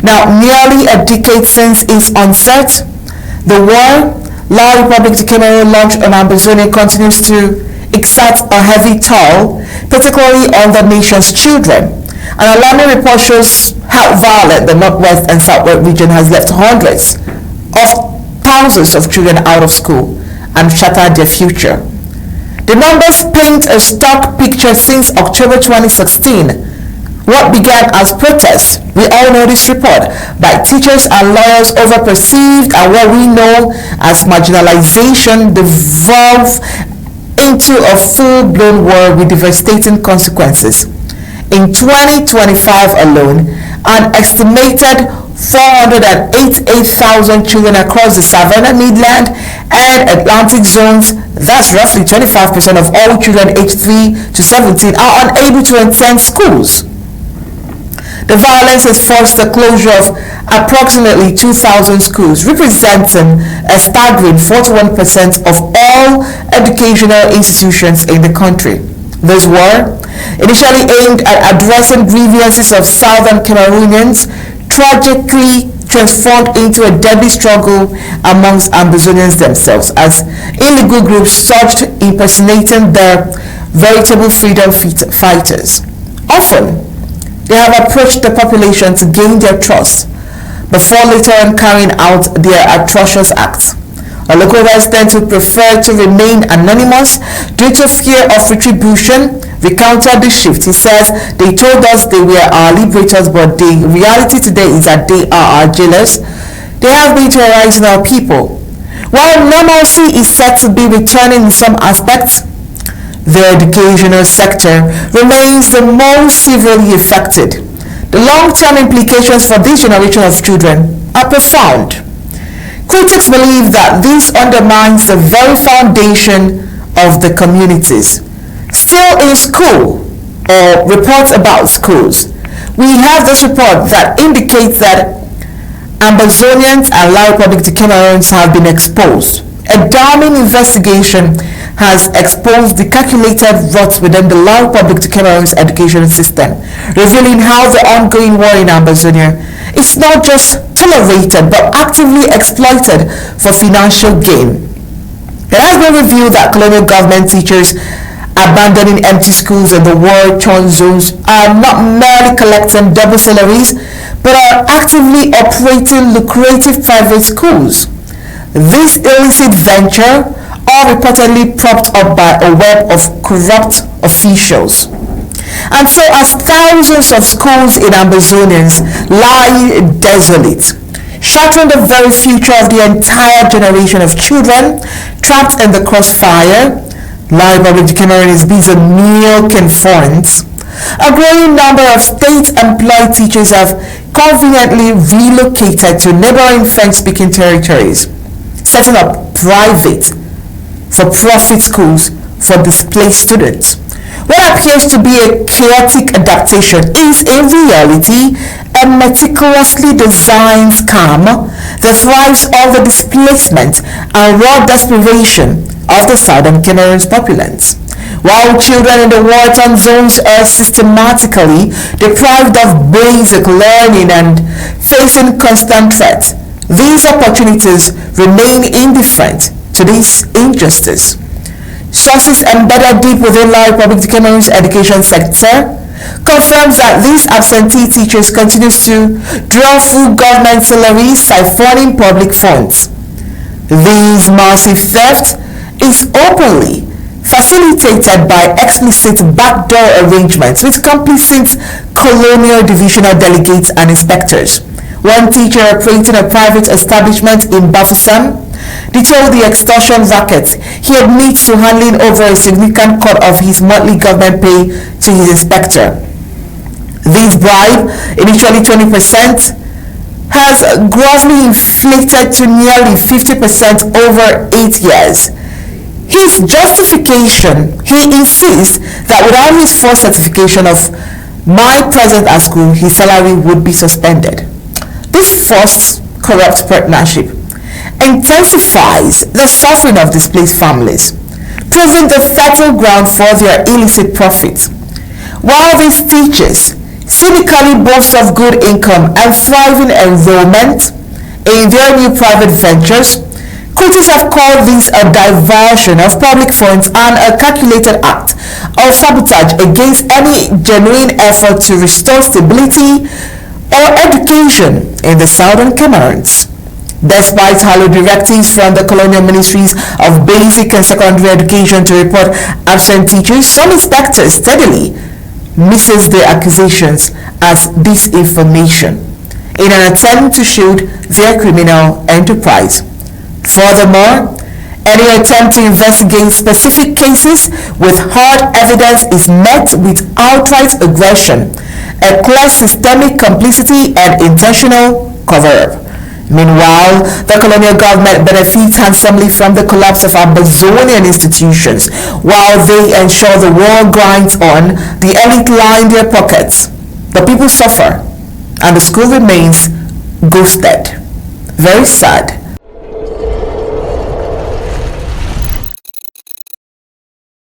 Now, nearly a decade since its onset, the war La Republic de Cameroon launched on Ambazonian continues to exert a heavy toll, particularly on the nation's children. An alarming report shows how violent the northwest and southwest region has left hundreds of thousands of children out of school and shattered their future. The numbers paint a stark picture since October 2016. What began as protests, we all know this report, by teachers and lawyers over perceived and what we know as marginalization devolved into a full-blown war with devastating consequences. In 2025 alone, an estimated 488,000 children across the Savannah, Midland, and Atlantic zones, that's roughly 25% of all children aged 3 to 17, are unable to attend schools. The violence has forced the closure of approximately 2,000 schools, representing a staggering 41% of all educational institutions in the country. This war, initially aimed at addressing grievances of southern Cameroonians, tragically transformed into a deadly struggle amongst Ambazonians themselves as illegal groups surged, impersonating their veritable freedom fighters. Often, they have approached the population to gain their trust before later on carrying out their atrocious acts. A local resident who preferred to remain anonymous due to fear of retribution recounted the shift. He says, "They told us they were our liberators, but the reality today is that they are our jailers. They have been terrorizing our people." While normalcy is said to be returning in some aspects, the educational sector remains the most severely affected. The long-term implications for this generation of children are profound. Critics believe that this undermines the very foundation of the communities. Still in school, or reports about schools, we have this report that indicates that Ambazonians and La Republic de Cameroons have been exposed. A damning investigation has exposed the calculated rot within the La Republic de Cameroon's education system, revealing how the ongoing war in Ambazonia is not just tolerated but actively exploited for financial gain. It has been revealed that colonial government teachers abandoning empty schools in the war-torn zones are not merely collecting double salaries but are actively operating lucrative private schools. This illicit venture, all reportedly propped up by a web of corrupt officials. And so as thousands of schools in Ambazonians lie desolate, shattering the very future of the entire generation of children trapped in the crossfire, La Republic de Cameroon is busy milking funds. A growing number of state-employed teachers have conveniently relocated to neighboring French-speaking territories, setting up private for-profit schools for displaced students. What appears to be a chaotic adaptation is in reality a meticulously designed scam that thrives on the displacement and raw desperation of the southern Cameroon's populace. While children in the war-torn zones are systematically deprived of basic learning and facing constant threat, these opportunities remain indifferent to this injustice. Sources embedded deep within La Republic de Cameroon's education sector confirms that these absentee teachers continue to draw full government salaries, siphoning public funds. This massive theft is openly facilitated by explicit backdoor arrangements with complicit colonial divisional delegates and inspectors. One teacher operating a private establishment in Bafoussam detailed the extortion racket he admits to handling over a significant cut of his monthly government pay to his inspector. This bribe, initially 20%, has grossly inflated to nearly 50% over 8 years. His justification, he insists that without his first certification of my presence at school, his salary would be suspended. This forced corrupt partnership intensifies the suffering of displaced families, proving the fertile ground for their illicit profits. While these teachers cynically boast of good income and thriving enrollment in their new private ventures. Critics have called this a diversion of public funds and a calculated act of sabotage against any genuine effort to restore stability or education in the southern Cameroons. Despite hallowed directives from the colonial ministries of basic and secondary education to report absent teachers, some inspectors steadily misses the accusations as disinformation in an attempt to shield their criminal enterprise. Furthermore, any attempt to investigate specific cases with hard evidence is met with outright aggression, a clear systemic complicity and intentional cover-up. Meanwhile, the colonial government benefits handsomely from the collapse of Ambazonian institutions, while they ensure the war grinds on, the elite line their pockets. The people suffer, and the school remains ghosted. Very sad.